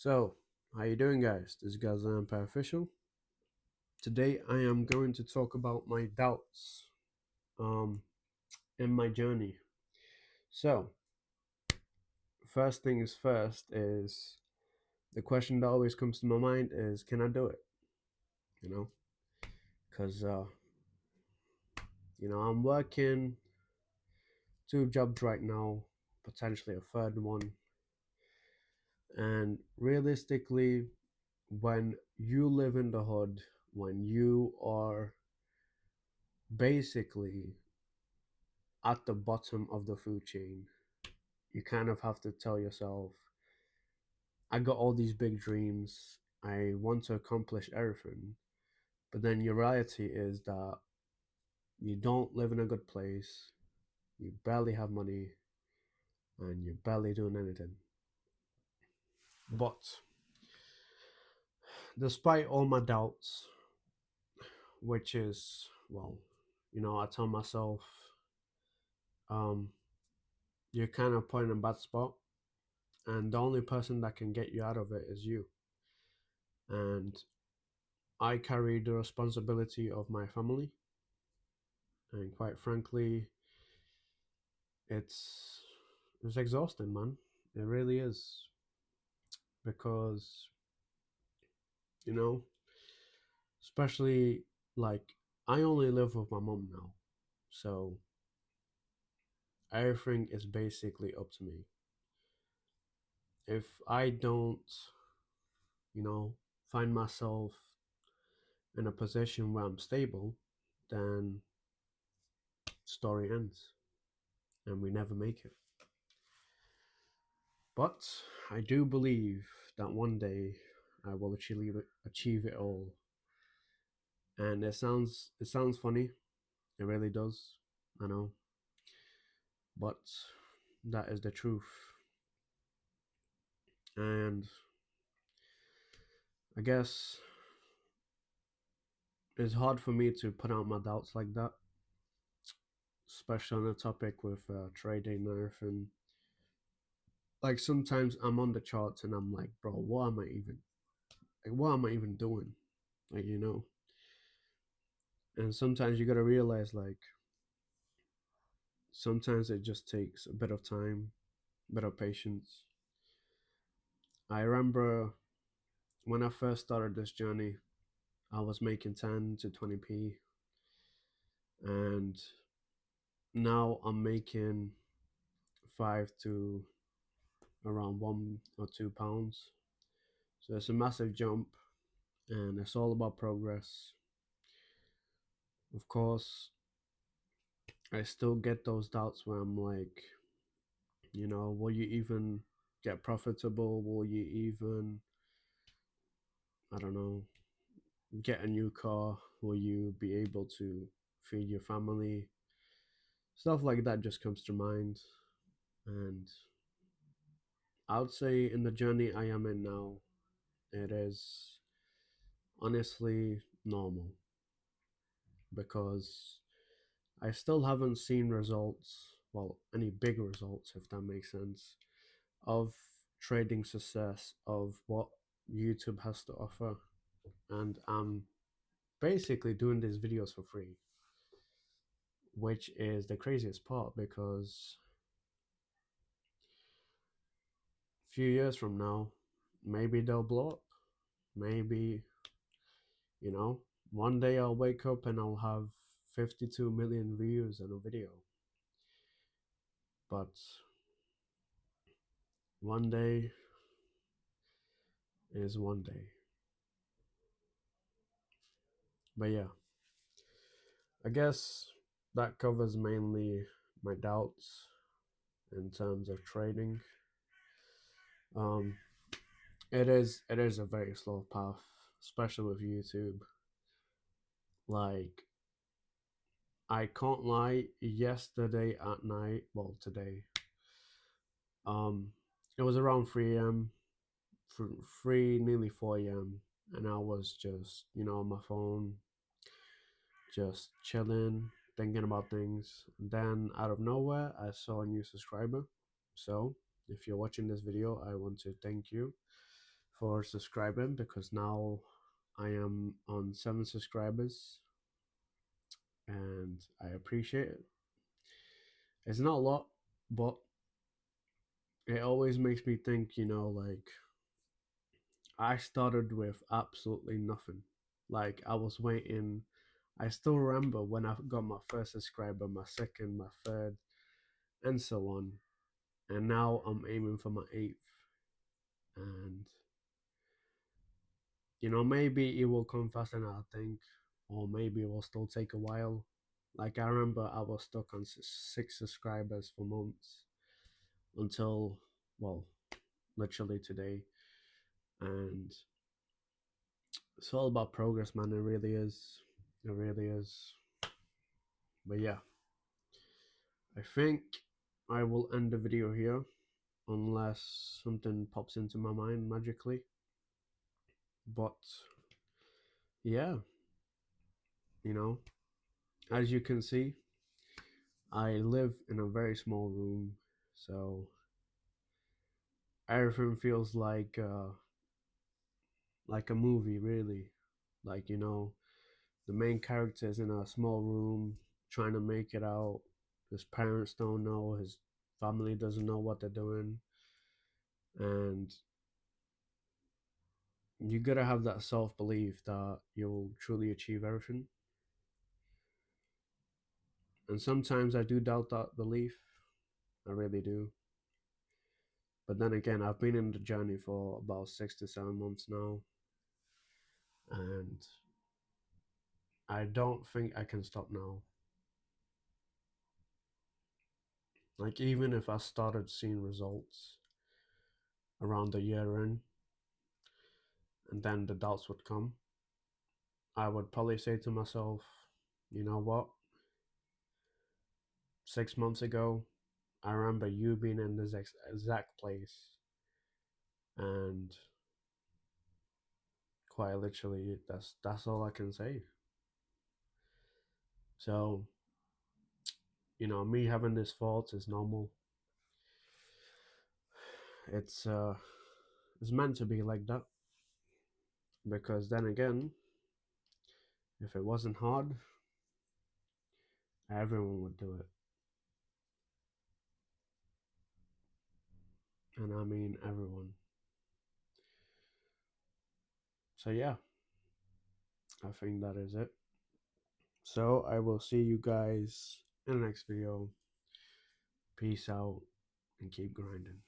So, how you doing, guys? This is Gaza Empire Official. Today, I am going to talk about my doubts um, in my journey. So, first things first is the question that always comes to my mind is, can I do it? You know, because I'm working two jobs right now, potentially a third one, and realistically, when you live in the hood, when you are basically at the bottom of the food chain, you kind of have to tell yourself, I got all these big dreams. I want to accomplish everything. But then your reality is that you don't live in a good place, you barely have money, and you're barely doing anything. But despite all my doubts, which is, well, I tell myself, um, you're kind of put in a bad spot, and the only person that can get you out of it is you. And I carry the responsibility of my family, and quite frankly, it's it's exhausting, man. It really is, because you know, especially like I only live with my mom now, so everything is basically up to me. If I don't, you know, find myself in a position where I'm stable, then story ends and we never make it. But I do believe that one day I will achieve it all. And it sounds funny. It really does. I know. But that is the truth. And I guess it's hard for me to put out my doubts like that, especially on a topic with trading and everything. Like sometimes I'm on the charts and I'm like, bro, what am I even doing? Like. And sometimes you gotta realize, like, sometimes it just takes a bit of time, a bit of patience. I remember when I first started this journey, I was making 10 to 20p, and now I'm making 5 to around £1 or £2. So it's a massive jump, and it's all about progress. Of course, I still get those doubts where I'm like, will you even get profitable? Will you even, I don't know, get a new car? Will you be able to feed your family? Stuff like that just comes to mind. And I would say in the journey I am in now, it is honestly normal, because I still haven't seen results, well, any big results, if that makes sense, of trading success, of what YouTube has to offer. And I'm basically doing these videos for free, which is the craziest part, because a few years from now, maybe they'll blow up. Maybe, you know, one day I'll wake up and I'll have 52 million views on a video. But one day is one day. But yeah, I guess that covers mainly my doubts in terms of trading. Um, it is a very slow path, especially with YouTube. Like, I can't lie, yesterday at night, well, today, um, it was around 3 a.m., 3, nearly 4 a.m., and I was just, on my phone, just chilling, thinking about things. And then out of nowhere, I saw a new subscriber. So, if you're watching this video, I want to thank you for subscribing, because now I am on 7 subscribers, and I appreciate it. It's not a lot, but it always makes me think, like, I started with absolutely nothing. Like, I was waiting. I still remember when I got my first subscriber, my second, my third, and so on. And now I'm aiming for my eighth. And, maybe it will come faster than I think, or maybe it will still take a while. Like, I remember I was stuck on 6 subscribers for months until, well, literally today. And it's all about progress, man. It really is. It really is. But yeah, I think I will end the video here unless something pops into my mind magically. But yeah, you know, as you can see, I live in a very small room, so everything feels like a movie, really. Like, the main character is in a small room trying to make it out. His parents don't know, his family doesn't know what they're doing, and you gotta have that self belief that you'll truly achieve everything. And sometimes I do doubt that belief. I really do. But then again, I've been in the journey for about 6 to 7 months now, and I don't think I can stop now. Like, even if I started seeing results around the year end, and then the doubts would come, I would probably say to myself, you know what? 6 months ago, I remember you being in this exact place, and quite literally, that's all I can say. So, me having this fault is normal. It's uh, it's meant to be like that, because then again, if it wasn't hard, everyone would do it, and I mean everyone. So yeah, I think that is it. So I will see you guys in the next video. Peace out and keep grinding.